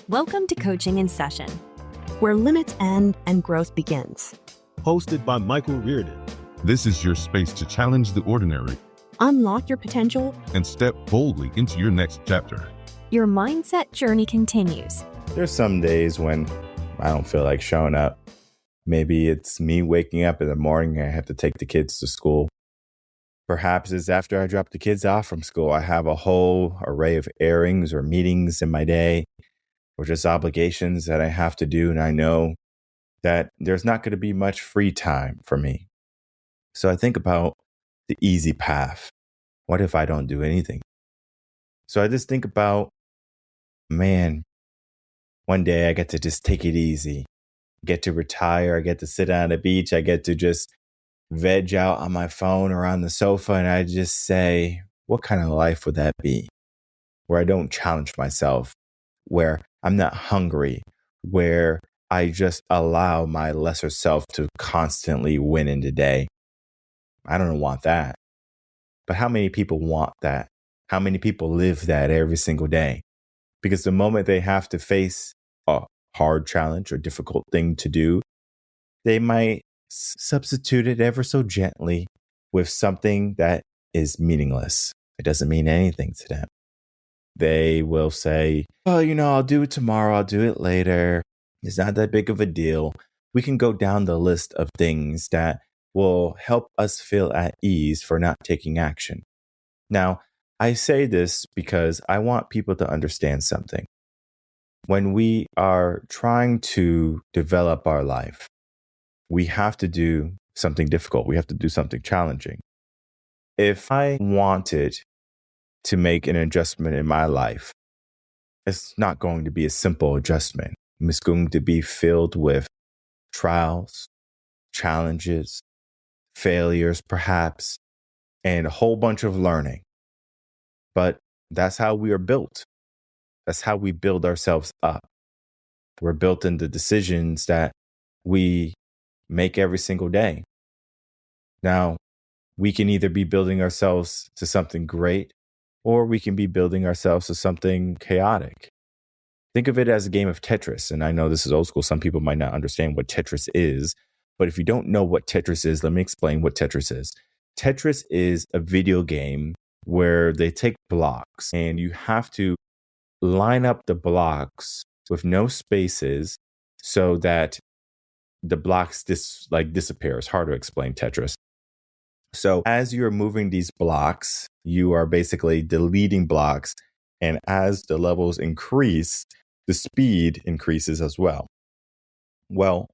Welcome to Coaching in Session, where limits end and growth begins. Hosted by Michael Rearden. This is your space to challenge the ordinary, unlock your potential, and step boldly into your next chapter. Your mindset journey continues. There's some days when I don't feel like showing up. Maybe it's me waking up in the morning and I have to take the kids to school. Perhaps it's after I drop the kids off from school. I have a whole array of errands or meetings in my day, or just obligations that I have to do. And I know that there's not going to be much free time for me. So I think about the easy path. What if I don't do anything? So I just think about, man, one day I get to just take it easy. I get to retire. I get to sit on the beach. I get to just veg out on my phone or on the sofa. And I just say, what kind of life would that be? Where I don't challenge myself, where I'm not hungry, where I just allow my lesser self to constantly win in the day. I don't want that. But how many people want that? How many people live that every single day? Because the moment they have to face a hard challenge or difficult thing to do, they might substitute it ever so gently with something that is meaningless. It doesn't mean anything to them. They will say, oh, I'll do it tomorrow. I'll do it later. It's not that big of a deal. We can go down the list of things that will help us feel at ease for not taking action. Now, I say this because I want people to understand something. When we are trying to develop our life, we have to do something difficult. We have to do something challenging. If I wanted to make an adjustment in my life, it's not going to be a simple adjustment. It's going to be filled with trials, challenges, failures, perhaps, and a whole bunch of learning. But that's how we are built. That's how we build ourselves up. We're built in the decisions that we make every single day. Now, we can either be building ourselves to something great, or we can be building ourselves to something chaotic. Think of it as a game of Tetris. And I know this is old school. Some people might not understand what Tetris is. But if you don't know what Tetris is, let me explain what Tetris is. Tetris is a video game where they take blocks and you have to line up the blocks with no spaces so that the blocks disappear. It's hard to explain Tetris. So as you're moving these blocks, you are basically deleting blocks. And as the levels increase, the speed increases as well. Well,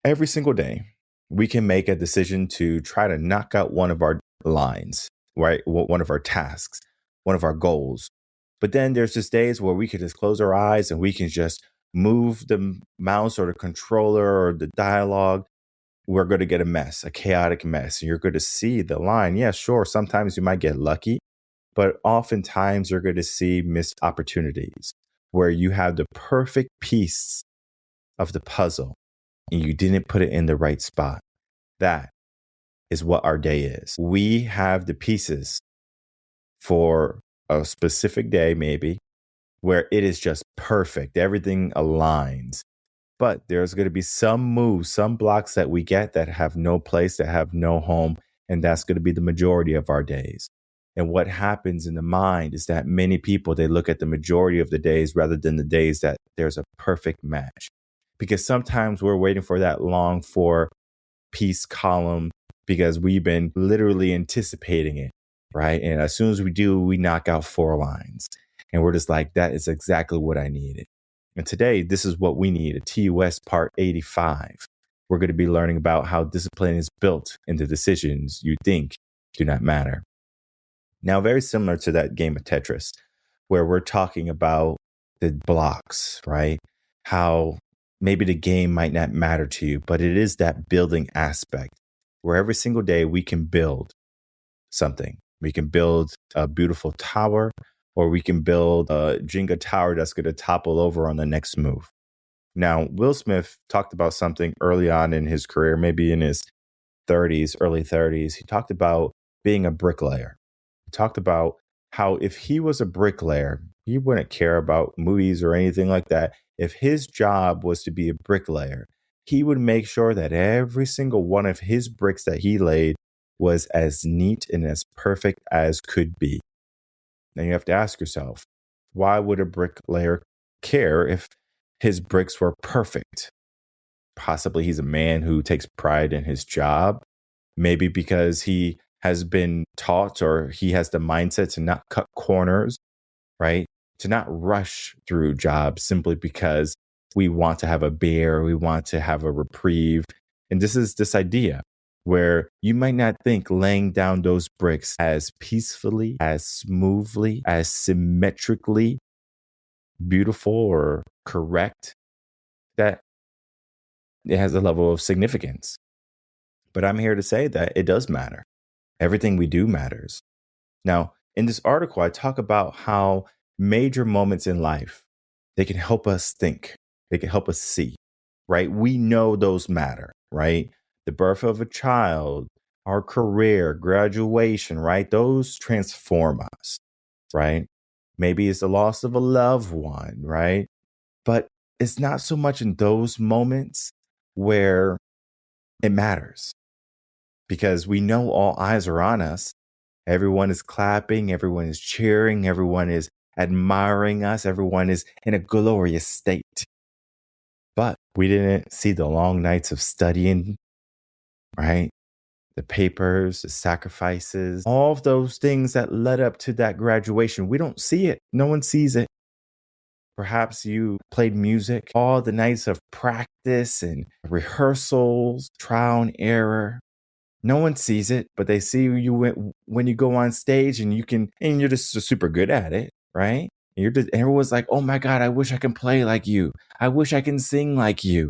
every single day, we can make a decision to try to knock out one of our lines, right? One of our tasks, one of our goals. But then there's just days where we could just close our eyes and we can just move the mouse or the controller or the dialogue. We're going to get a mess, a chaotic mess. And you're going to see the line. Yeah, sure. Sometimes you might get lucky, but oftentimes you're going to see missed opportunities where you have the perfect piece of the puzzle and you didn't put it in the right spot. That is what our day is. We have the pieces for a specific day, maybe, where it is just perfect. Everything aligns. But there's going to be some moves, some blocks that we get that have no place, that have no home. And that's going to be the majority of our days. And what happens in the mind is that many people, they look at the majority of the days rather than the days that there's a perfect match. Because sometimes we're waiting for that long for piece column because we've been literally anticipating it, right? And as soon as we do, we knock out 4 lines. And we're just like, that is exactly what I needed. And today, this is what we need, a TUS Part 85. We're going to be learning about how discipline is built into decisions you think do not matter. Now, very similar to that game of Tetris, where we're talking about the blocks, right? How maybe the game might not matter to you, but it is that building aspect where every single day we can build something. We can build a beautiful tower, or we can build a Jenga tower that's going to topple over on the next move. Now, Will Smith talked about something early on in his career, maybe in his 30s, early 30s. He talked about being a bricklayer. He talked about how if he was a bricklayer, He wouldn't care about movies or anything like that. If his job was to be a bricklayer, he would make sure that every single one of his bricks that he laid was as neat and as perfect as could be. Then you have to ask yourself, why would a bricklayer care if his bricks were perfect? Possibly he's a man who takes pride in his job. Maybe because he has been taught or he has the mindset to not cut corners, right? To not rush through jobs simply because we want to have a beer, we want to have a reprieve. And this is this idea where you might not think laying down those bricks as peacefully, as smoothly, as symmetrically beautiful or correct, that it has a level of significance. But I'm here to say that it does matter. Everything we do matters. Now, in this article, I talk about how major moments in life, they can help us think. They can help us see, right? We know those matter, right? The birth of a child, our career, graduation, right? Those transform us, right? Maybe it's the loss of a loved one, right? But it's not so much in those moments where it matters because we know all eyes are on us. Everyone is clapping, everyone is cheering, everyone is admiring us, everyone is in a glorious state. But we didn't see the long nights of studying, right? The papers, the sacrifices, all of those things that led up to that graduation. We don't see it. No one sees it. Perhaps you played music, all the nights of practice and rehearsals, trial and error. No one sees it, but they see you when you go on stage and you're just super good at it, right? Everyone's like, oh my God, I wish I can play like you. I wish I can sing like you.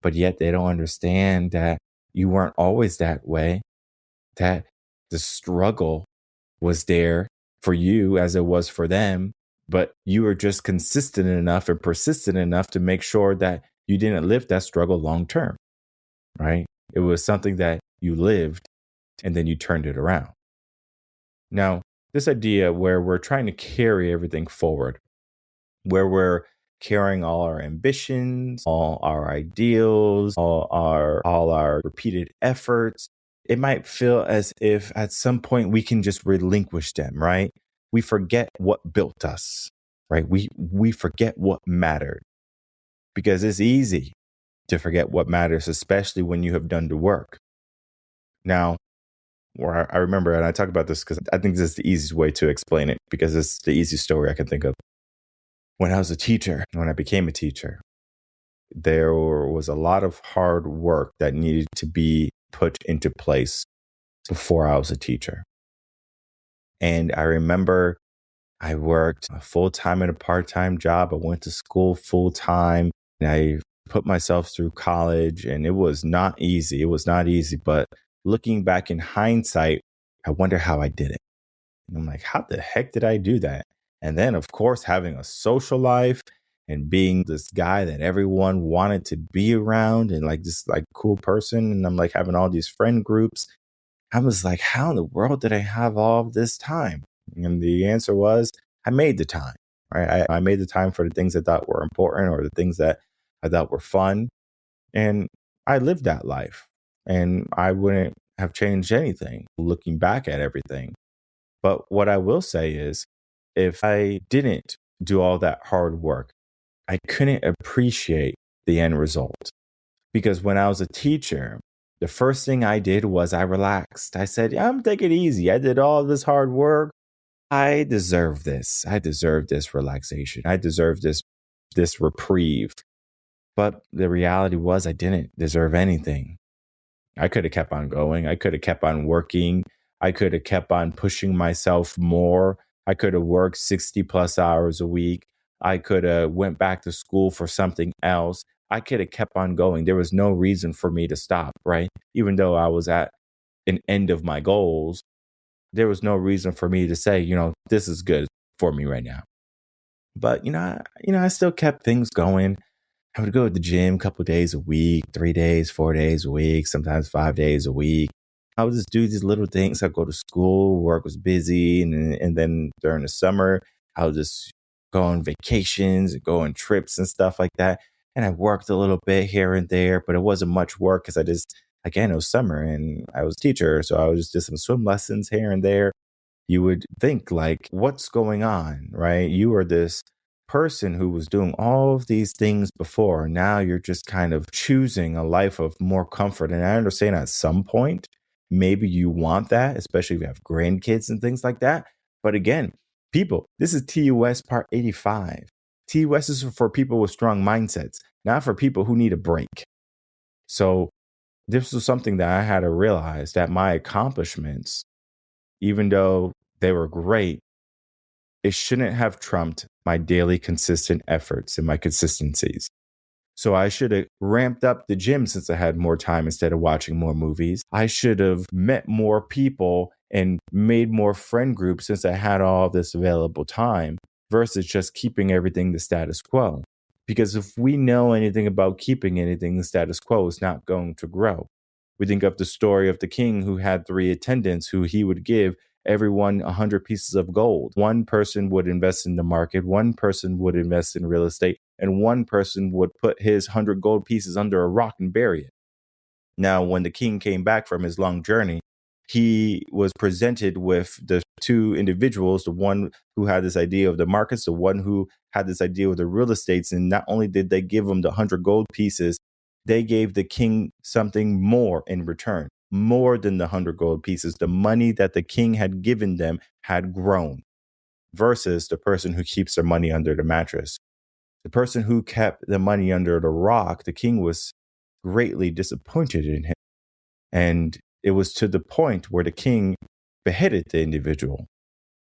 But yet they don't understand that you weren't always that way, that the struggle was there for you as it was for them, but you were just consistent enough and persistent enough to make sure that you didn't live that struggle long term, right? It was something that you lived and then you turned it around. Now, this idea where we're trying to carry everything forward, where we're carrying all our ambitions, all our ideals, all our repeated efforts, it might feel as if at some point we can just relinquish them, right? We forget what built us, right? We forget what mattered because it's easy to forget what matters, especially when you have done the work. Now, I remember, and I talk about this because I think this is the easiest way to explain it because it's the easiest story I can think of. When I was a teacher, when I became a teacher, there was a lot of hard work that needed to be put into place before I was a teacher. And I remember I worked full-time and a part-time job. I went to school full-time and I put myself through college and it was not easy. It was not easy, but looking back in hindsight, I wonder how I did it. And I'm like, how the heck did I do that? And then, of course, having a social life and being this guy that everyone wanted to be around and like this like cool person. And I'm like having all these friend groups. I was like, how in the world did I have all of this time? And the answer was, I made the time, right? I made the time for the things I thought were important or the things that I thought were fun. And I lived that life. And I wouldn't have changed anything looking back at everything. But what I will say is, if I didn't do all that hard work, I couldn't appreciate the end result. Because when I was a teacher, the first thing I did was I relaxed. I said, I'm taking it easy. I did all this hard work. I deserve this. I deserve this relaxation. I deserve this reprieve. But the reality was I didn't deserve anything. I could have kept on going. I could have kept on working. I could have kept on pushing myself more. I could have worked 60 plus hours a week. I could have went back to school for something else. I could have kept on going. There was no reason for me to stop, right? Even though I was at an end of my goals, there was no reason for me to say, this is good for me right now. But, I still kept things going. I would go to the gym a couple of days a week, 3 days, 4 days a week, sometimes 5 days a week. I would just do these little things. I'd go to school, work was busy. And then during the summer, I would just go on vacations and go on trips and stuff like that. And I worked a little bit here and there, but it wasn't much work because again, it was summer and I was a teacher. So I was just did some swim lessons here and there. You would think like, what's going on, right? You are this person who was doing all of these things before. Now you're just kind of choosing a life of more comfort. And I understand at some point, maybe you want that, especially if you have grandkids and things like that. But again, people, this is TUS part 85. TUS is for people with strong mindsets, not for people who need a break. So this was something that I had to realize, that my accomplishments, even though they were great, it shouldn't have trumped my daily consistent efforts and my consistencies. So I should have ramped up the gym since I had more time instead of watching more movies. I should have met more people and made more friend groups since I had all this available time versus just keeping everything the status quo. Because if we know anything about keeping anything the status quo, it's not going to grow. We think of the story of the king who had 3 attendants who he would give everyone 100 pieces of gold. One person would invest in the market, one person would invest in real estate, and one person would put his 100 gold pieces under a rock and bury it. Now, when the king came back from his long journey, he was presented with the 2 individuals, the one who had this idea of the markets, the one who had this idea of the real estates. And not only did they give him the 100 gold pieces, they gave the king something more in return, more than the 100 gold pieces. The money that the king had given them had grown versus the person who keeps their money under the mattress. The person who kept the money under the rock, the king was greatly disappointed in him. And it was to the point where the king beheaded the individual.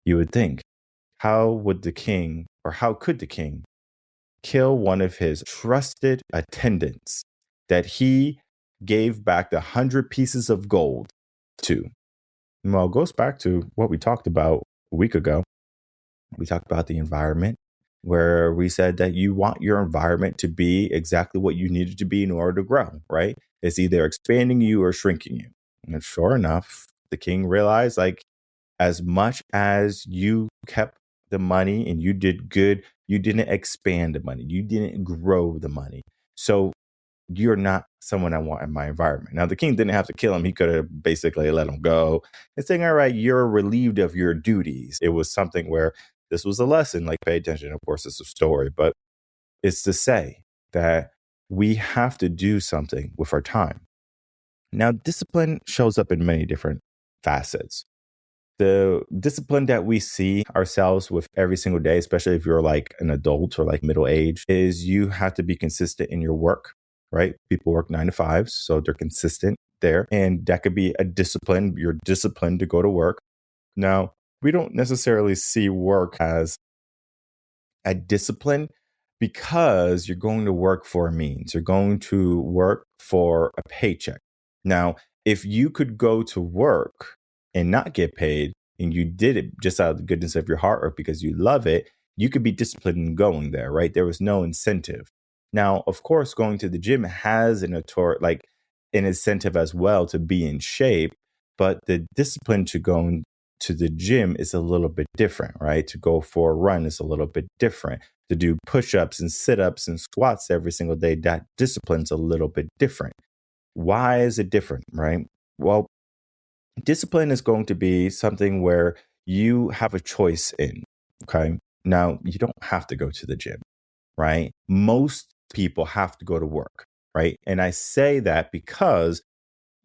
You would think, how would the king, or how could the king, kill one of his trusted attendants that he gave back the 100 pieces of gold to? Well, it goes back to what we talked about a week ago. We talked about the environment, where we said that you want your environment to be exactly what you need it to be in order to grow, right? It's either expanding you or shrinking you. And sure enough, the king realized, like, as much as you kept the money and you did good, you didn't expand the money. You didn't grow the money. So you're not someone I want in my environment. Now, the king didn't have to kill him. He could have basically let him go and saying, all right, you're relieved of your duties. It was something where this was a lesson, like, pay attention. Of course, it's a story, but it's to say that we have to do something with our time. Now, discipline shows up in many different facets. The discipline that we see ourselves with every single day, especially if you're like an adult or like middle age, is you have to be consistent in your work, right? People work 9 to 5, so they're consistent there. And that could be a discipline. You're disciplined to go to work. Now, we don't necessarily see work as a discipline because you're going to work for a means. You're going to work for a paycheck. Now, if you could go to work and not get paid and you did it just out of the goodness of your heart or because you love it, you could be disciplined in going there, right? There was no incentive. Now, of course, going to the gym has an incentive as well to be in shape, but the discipline to go to the gym is a little bit different, right? To go for a run is a little bit different. To do push-ups and sit-ups and squats every single day, that discipline's a little bit different. Why is it different, right? Well, discipline is going to be something where you have a choice in, okay? Now, you don't have to go to the gym, right? Most people have to go to work, right? And I say that because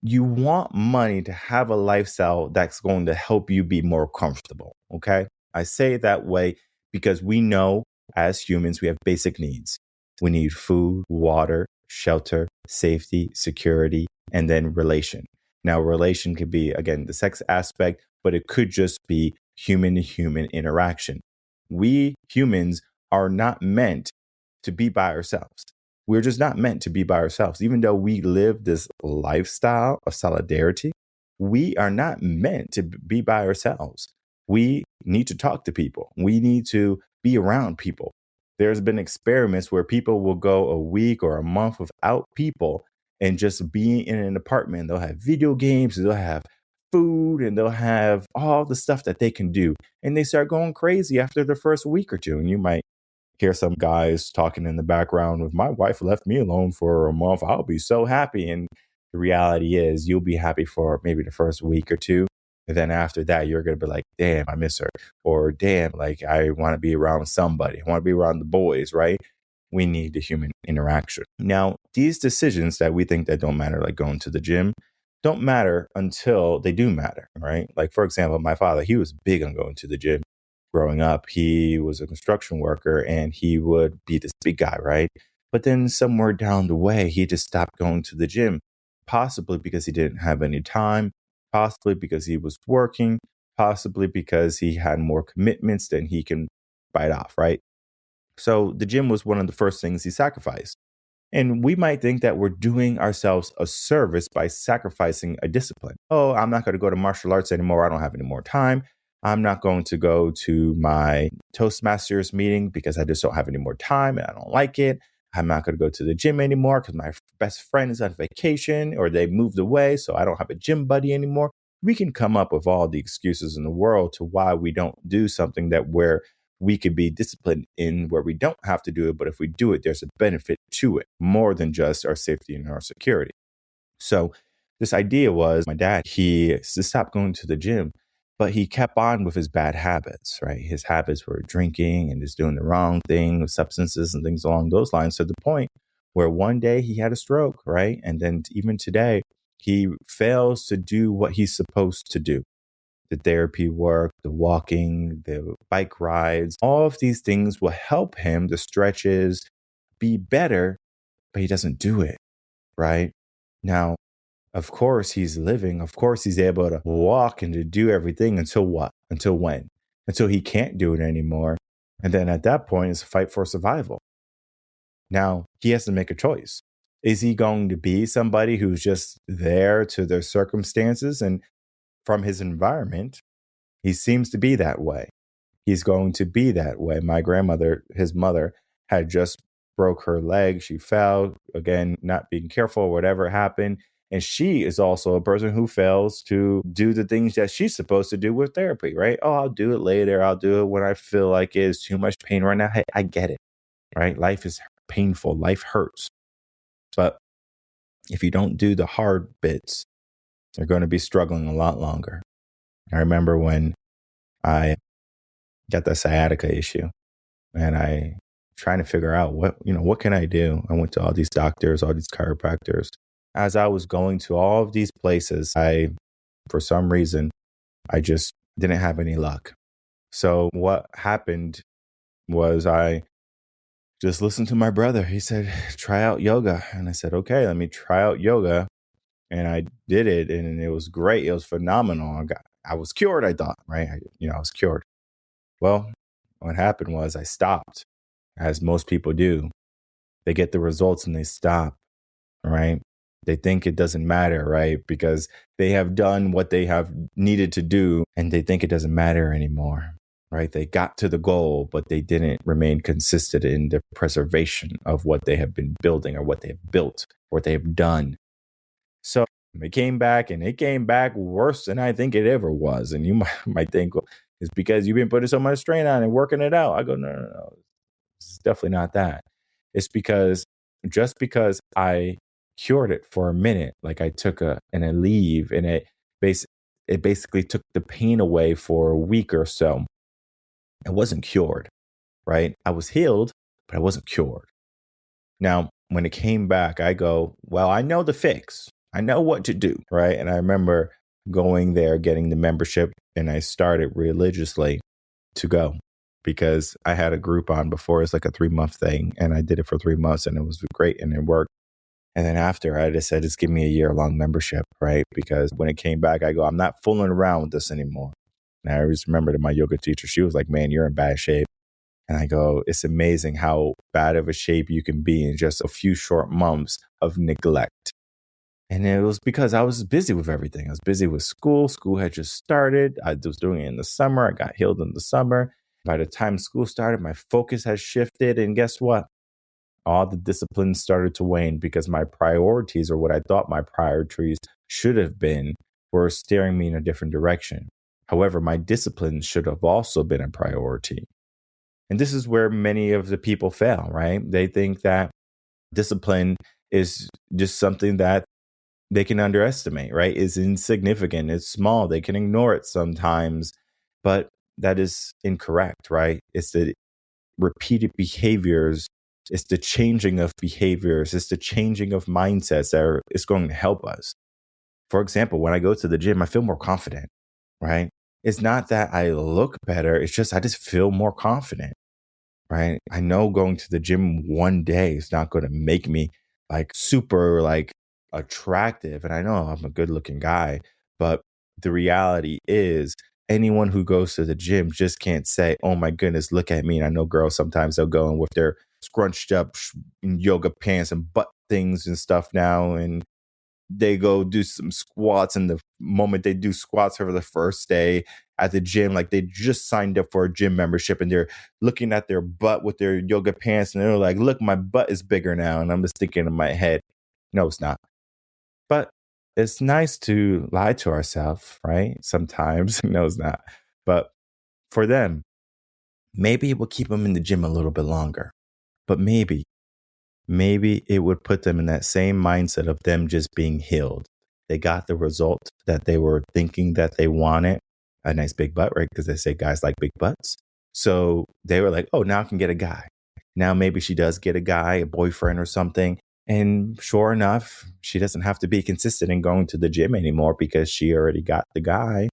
you want money to have a lifestyle that's going to help you be more comfortable, okay? I say it that way because we know as humans, we have basic needs. We need food, water, shelter, safety, security, and then relation. Now, relation could be, again, the sex aspect, but it could just be human to human interaction. We humans are not meant to be by ourselves. We're just not meant to be by ourselves. Even though we live this lifestyle of solidarity, we are not meant to be by ourselves. We need to talk to people. We need to be around people. There's been experiments where people will go a week or a month without people and just be in an apartment. They'll have video games, they'll have food and they'll have all the stuff that they can do. And they start going crazy after the first week or two. And you might hear some guys talking in the background, if my wife left me alone for a month, I'll be so happy. And the reality is you'll be happy for maybe the first week or two. And then after that, you're going to be like, damn, I miss her. Or damn, like I want to be around somebody. I want to be around the boys, right? We need the human interaction. Now, these decisions that we think that don't matter, like going to the gym, don't matter until they do matter, right? Like, for example, my father, he was big on going to the gym. Growing up, he was a construction worker and he would be this big guy, right? But then somewhere down the way, he just stopped going to the gym, possibly because he didn't have any time, possibly because he was working, possibly because he had more commitments than he can bite off, right? So the gym was one of the first things he sacrificed. And we might think that we're doing ourselves a service by sacrificing a discipline. Oh, I'm not going to go to martial arts anymore. I don't have any more time. I'm not going to go to my Toastmasters meeting because I just don't have any more time and I don't like it. I'm not going to go to the gym anymore because my best friend is on vacation or they moved away, so I don't have a gym buddy anymore. We can come up with all the excuses in the world to why we don't do something that we could be disciplined in, where we don't have to do it. But if we do it, there's a benefit to it more than just our safety and our security. So this idea was my dad, he stopped going to the gym, but he kept on with his bad habits, right? His habits were drinking and just doing the wrong thing with substances and things along those lines, to the point where one day he had a stroke, right? And then even today, he fails to do what he's supposed to do. The therapy work, the walking, the bike rides, all of these things will help him, the stretches, be better, but he doesn't do it, right? Now, of course, he's living. Of course, he's able to walk and to do everything until what? Until when? Until he can't do it anymore. And then at that point, it's a fight for survival. Now, he has to make a choice. Is he going to be somebody who's just there to their circumstances? And from his environment, he seems to be that way. He's going to be that way. My grandmother, his mother, had just broke her leg. She fell, again, not being careful, whatever happened. And she is also a person who fails to do the things that she's supposed to do with therapy, right? Oh, I'll do it later. I'll do it when I feel like it's too much pain right now. Hey, I get it, right? Life is painful. Life hurts. But if you don't do the hard bits, you're going to be struggling a lot longer. I remember when I got the sciatica issue and I trying to figure out what can I do? I went to all these doctors, all these chiropractors. As I was going to all of these places, for some reason, I just didn't have any luck. So what happened was I just listened to my brother. He said, try out yoga. And I said, okay, let me try out yoga. And I did it and it was great. It was phenomenal. I was cured, I thought, right? I was cured. Well, what happened was I stopped, as most people do. They get the results and they stop, right? They think it doesn't matter, right? Because they have done what they have needed to do and they think it doesn't matter anymore, right? They got to the goal, but they didn't remain consistent in the preservation of what they have been building or what they have built, what they have done. So it came back and it came back worse than I think it ever was. And you might think, well, it's because you've been putting so much strain on and working it out. I go, no. It's definitely not that. It's because just because I cured it for a minute, like I took a leave and it basically took the pain away for a week or so. I wasn't cured, right? I was healed, but I wasn't cured. Now, when it came back, I go, well, I know the fix. I know what to do, right? And I remember going there, getting the membership, and I started religiously to go because I had a Groupon before. It's like a 3-month thing, and I did it for 3 months, and it was great, and it worked. And then after, I just said, just give me a year-long membership, right? Because when it came back, I go, I'm not fooling around with this anymore. And I always remember that my yoga teacher, she was like, man, you're in bad shape. And I go, it's amazing how bad of a shape you can be in just a few short months of neglect. And it was because I was busy with everything. I was busy with school. School had just started. I was doing it in the summer. I got healed in the summer. By the time school started, my focus had shifted. And guess what? All the disciplines started to wane because my priorities, or what I thought my priorities should have been, were steering me in a different direction. However, my discipline should have also been a priority. And this is where many of the people fail, right? They think that discipline is just something that they can underestimate, right? It's insignificant, it's small, they can ignore it sometimes, but that is incorrect, right? It's the repeated behaviors, it's the changing of behaviors, it's the changing of mindsets that is going to help us. For example, when I go to the gym, I feel more confident, right? It's not that I look better, it's just I just feel more confident, right? I know going to the gym one day is not going to make me like super like attractive. And I know I'm a good looking guy, but the reality is anyone who goes to the gym just can't say, oh my goodness, look at me. And I know girls sometimes they'll go in with their scrunched up yoga pants and butt things and stuff now. And they go do some squats. And the moment they do squats for the first day at the gym, like they just signed up for a gym membership and they're looking at their butt with their yoga pants and they're like, look, my butt is bigger now. And I'm just thinking in my head, no, it's not. But it's nice to lie to ourselves, right? Sometimes. No, it's not. But for them, maybe it will keep them in the gym a little bit longer. But maybe it would put them in that same mindset of them just being healed. They got the result that they were thinking that they wanted, a nice big butt, right? Because they say guys like big butts. So they were like, oh, now I can get a guy. Now maybe she does get a guy, a boyfriend or something. And sure enough, she doesn't have to be consistent in going to the gym anymore because she already got the guy.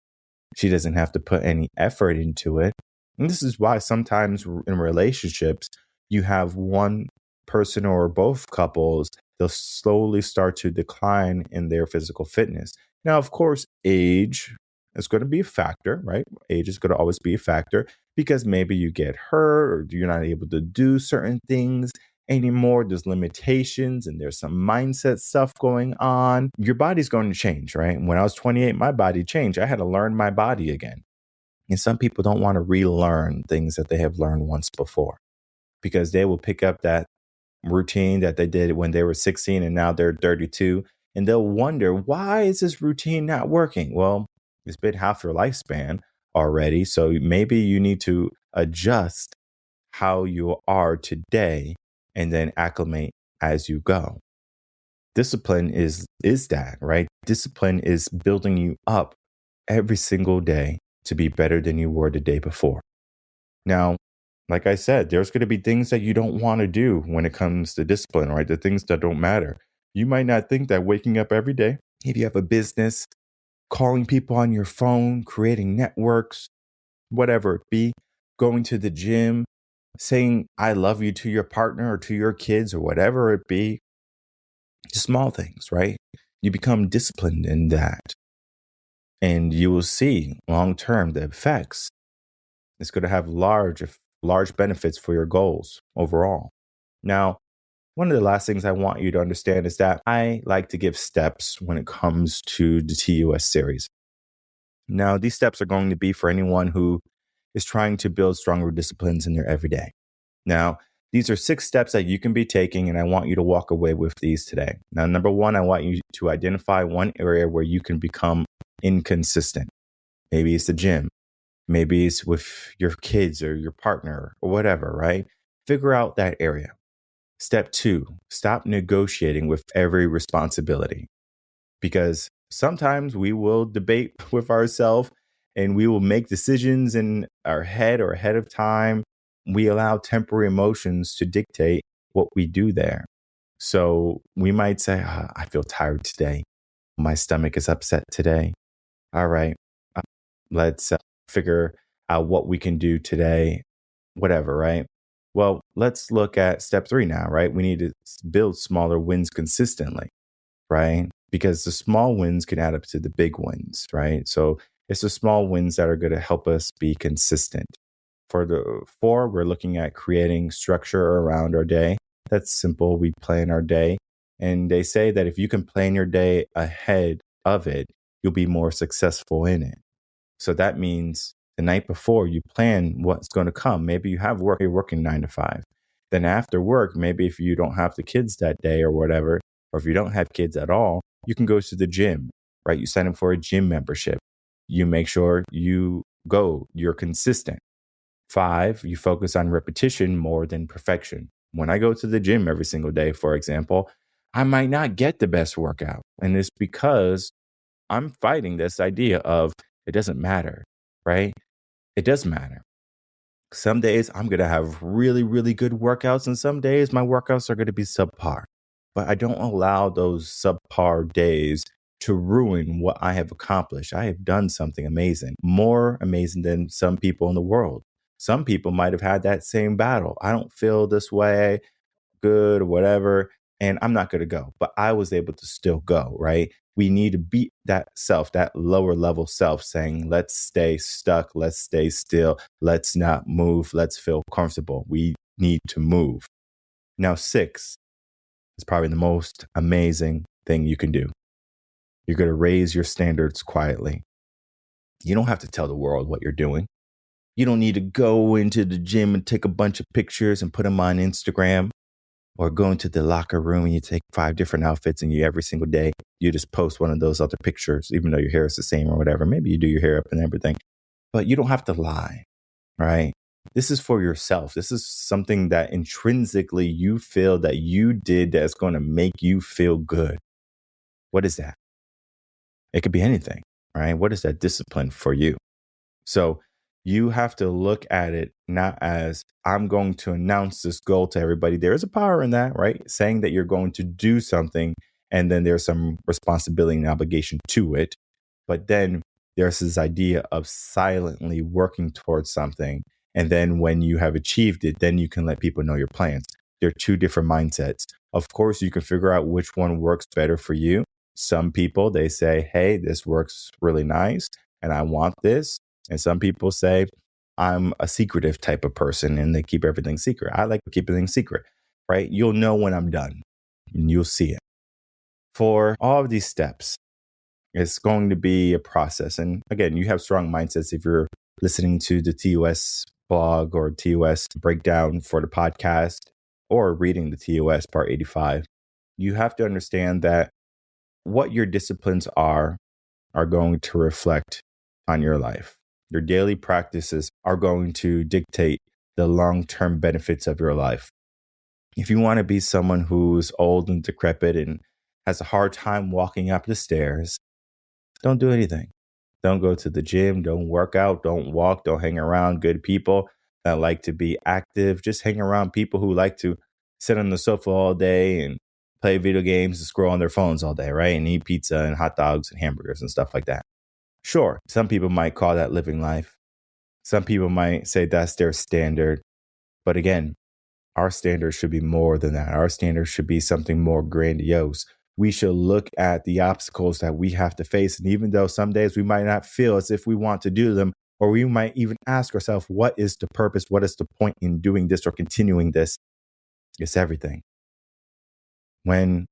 She doesn't have to put any effort into it. And this is why sometimes in relationships, you have one person or both couples, they'll slowly start to decline in their physical fitness. Now, of course, age is going to be a factor, right? Age is going to always be a factor because maybe you get hurt or you're not able to do certain things anymore. There's limitations and there's some mindset stuff going on. Your body's going to change, right? When I was 28, my body changed. I had to learn my body again. And some people don't want to relearn things that they have learned once before because they will pick up that routine that they did when they were 16 and now they're 32. And they'll wonder, why is this routine not working? Well, it's been half your lifespan already. So maybe you need to adjust how you are today and then acclimate as you go. Discipline is that, right? Discipline is building you up every single day to be better than you were the day before. Now, like I said, there's going to be things that you don't want to do when it comes to discipline, right? The things that don't matter. You might not think that waking up every day, if you have a business, calling people on your phone, creating networks, whatever it be, going to the gym, saying I love you to your partner or to your kids or whatever it be, just small things, right? You become disciplined in that. And you will see long term the effects. It's going to have large benefits for your goals overall. Now, one of the last things I want you to understand is that I like to give steps when it comes to the TUS series. Now, these steps are going to be for anyone who is trying to build stronger disciplines in their everyday. Now, these are 6 steps that you can be taking, and I want you to walk away with these today. Now, number 1, I want you to identify one area where you can become inconsistent. Maybe it's the gym. Maybe it's with your kids or your partner or whatever, right? Figure out that area. Step 2, stop negotiating with every responsibility. Because sometimes we will debate with ourselves and we will make decisions in our head or ahead of time. We allow temporary emotions to dictate what we do there. So we might say, I feel tired today. My stomach is upset today. All right, let's figure out what we can do today, whatever, right? Well, let's look at step 3 now, right? We need to build smaller wins consistently, right? Because the small wins can add up to the big wins, right? So it's the small wins that are going to help us be consistent. For the 4, we're looking at creating structure around our day. That's simple. We plan our day. And they say that if you can plan your day ahead of it, you'll be more successful in it. So that means the night before you plan what's going to come. Maybe you have work, you're working 9 to 5. Then after work, maybe if you don't have the kids that day or whatever, or if you don't have kids at all, you can go to the gym. right? You sign up for a gym membership. You make sure you go, you're consistent. 5, you focus on repetition more than perfection. When I go to the gym every single day, for example, I might not get the best workout. And it's because I'm fighting this idea of it doesn't matter, right? It does matter. Some days I'm going to have really, really good workouts, and some days my workouts are going to be subpar. But I don't allow those subpar days to ruin what I have accomplished. I have done something amazing, more amazing than some people in the world. Some people might have had that same battle. I don't feel this way, good, or whatever, and I'm not going to go. But I was able to still go, right? We need to beat that self, that lower level self saying, let's stay stuck, let's stay still, let's not move, let's feel comfortable. We need to move. Now, 6 is probably the most amazing thing you can do. You're going to raise your standards quietly. You don't have to tell the world what you're doing. You don't need to go into the gym and take a bunch of pictures and put them on Instagram, or go into the locker room and you take 5 different outfits and every single day you just post one of those other pictures, even though your hair is the same or whatever. Maybe you do your hair up and everything, but you don't have to lie, right? This is for yourself. This is something that intrinsically you feel that you did that's going to make you feel good. What is that? It could be anything, right? What is that discipline for you? So you have to look at it not as I'm going to announce this goal to everybody. There is a power in that, right? Saying that you're going to do something and then there's some responsibility and obligation to it. But then there's this idea of silently working towards something. And then when you have achieved it, then you can let people know your plans. They're 2 different mindsets. Of course, you can figure out which one works better for you. Some people, they say, hey, this works really nice and I want this. And some people say, I'm a secretive type of person and they keep everything secret. I like to keep everything secret, right? You'll know when I'm done and you'll see it. For all of these steps, it's going to be a process. And again, you have strong mindsets if you're listening to the TOS blog or TOS breakdown for the podcast or reading the TOS part 85. You have to understand that what your disciplines are going to reflect on your life. Your daily practices are going to dictate the long-term benefits of your life. If you want to be someone who's old and decrepit and has a hard time walking up the stairs, don't do anything. Don't go to the gym, don't work out, don't walk, don't hang around good people that like to be active. Just hang around people who like to sit on the sofa all day and play video games and scroll on their phones all day, right? And eat pizza and hot dogs and hamburgers and stuff like that. Sure, some people might call that living life. Some people might say that's their standard. But again, our standard should be more than that. Our standard should be something more grandiose. We should look at the obstacles that we have to face. And even though some days we might not feel as if we want to do them, or we might even ask ourselves, what is the purpose? What is the point in doing this or continuing this? It's everything. When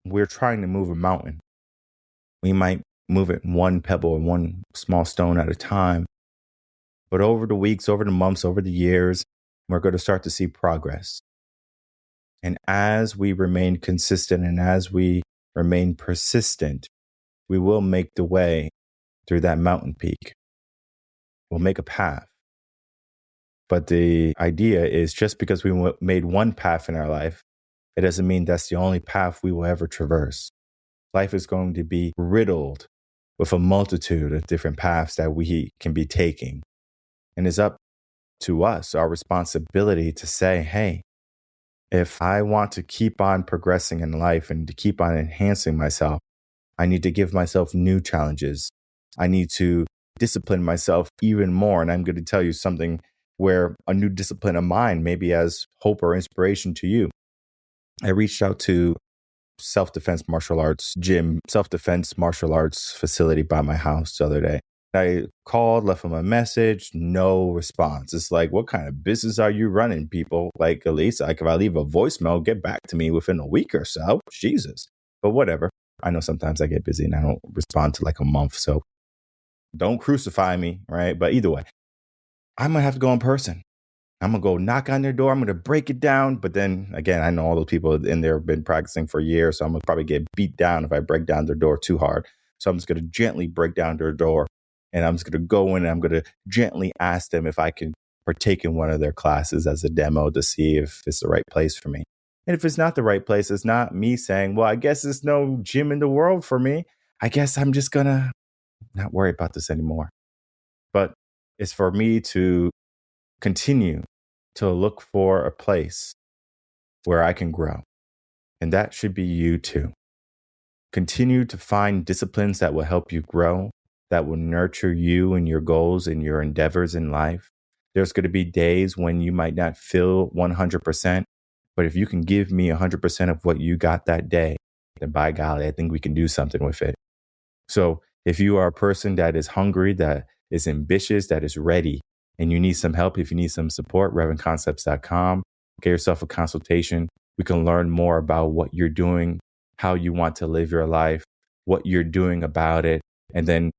we're trying to move a mountain, we might move it one pebble and one small stone at a time. But over the weeks, over the months, over the years, we're going to start to see progress. And as we remain consistent and as we remain persistent, we will make the way through that mountain peak. We'll make a path. But the idea is just because we made one path in our life, it doesn't mean that's the only path we will ever traverse. Life is going to be riddled with a multitude of different paths that we can be taking. And it's up to us, our responsibility to say, hey, if I want to keep on progressing in life and to keep on enhancing myself, I need to give myself new challenges. I need to discipline myself even more. And I'm going to tell you something where a new discipline of mine maybe as hope or inspiration to you. I reached out to self-defense martial arts facility by my house the other day. I called, left them a message, no response. It's like, what kind of business are you running, people? Like, at least if I leave a voicemail, get back to me within a week or so. Jesus. But whatever. I know sometimes I get busy and I don't respond to like a month. So don't crucify me, right? But either way, I might have to go in person. I'm going to go knock on their door. I'm going to break it down. But then again, I know all those people in there have been practicing for years. So I'm going to probably get beat down if I break down their door too hard. So I'm just going to gently break down their door, and I'm just going to go in and I'm going to gently ask them if I can partake in one of their classes as a demo to see if it's the right place for me. And if it's not the right place, it's not me saying, well, I guess there's no gym in the world for me. I guess I'm just going to not worry about this anymore. But it's for me to continue to look for a place where I can grow. And that should be you too. Continue to find disciplines that will help you grow, that will nurture you and your goals and your endeavors in life. There's going to be days when you might not feel 100%, but if you can give me 100% of what you got that day, then by golly, I think we can do something with it. So if you are a person that is hungry, that is ambitious, that is ready, and you need some help, if you need some support, revenconcepts.com, get yourself a consultation. We can learn more about what you're doing, how you want to live your life, what you're doing about it, and then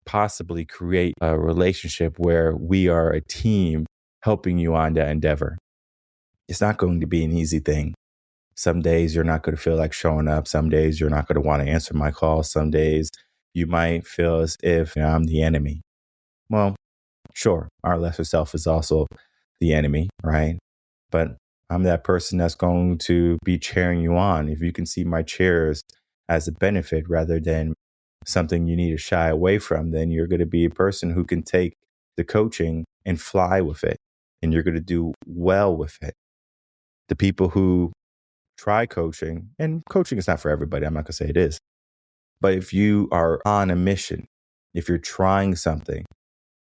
possibly create a relationship where we are a team helping you on that endeavor. It's not going to be an easy thing. Some days you're not going to feel like showing up. Some days you're not going to want to answer my calls. Some days you might feel as if I'm the enemy. Well, sure, our lesser self is also the enemy, right? But I'm that person that's going to be cheering you on. If you can see my cheers as a benefit rather than something you need to shy away from, then you're going to be a person who can take the coaching and fly with it. And you're going to do well with it. The people who try coaching, and coaching is not for everybody, I'm not going to say it is. But if you are on a mission, if you're trying something,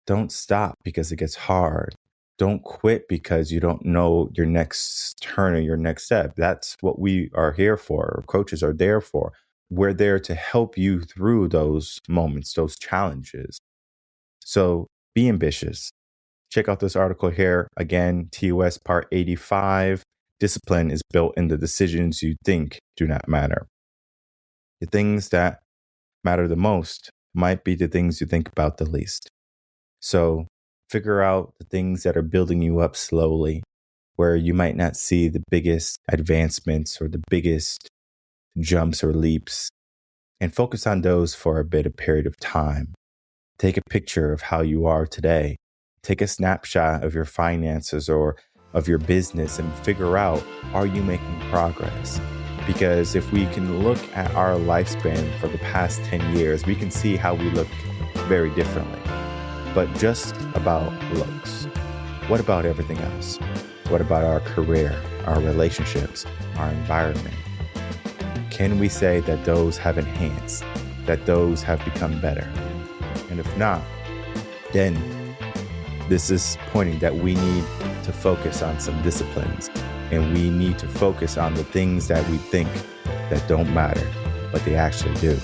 don't stop because it gets hard. Don't quit because you don't know your next turn or your next step. That's what we are here for. Coaches are there for. We're there to help you through those moments, those challenges. So be ambitious. Check out this article here. Again, TOS part 85. Discipline is built in the decisions you think do not matter. The things that matter the most might be the things you think about the least. So figure out the things that are building you up slowly, where you might not see the biggest advancements or the biggest jumps or leaps, and focus on those for a period of time. Take a picture of how you are today. Take a snapshot of your finances or of your business and figure out, are you making progress? Because if we can look at our lifespan for the past 10 years, we can see how we look very differently. But just about looks. What about everything else? What about our career, our relationships, our environment? Can we say that those have enhanced, that those have become better? And if not, then this is pointing that we need to focus on some disciplines, and we need to focus on the things that we think that don't matter, but they actually do.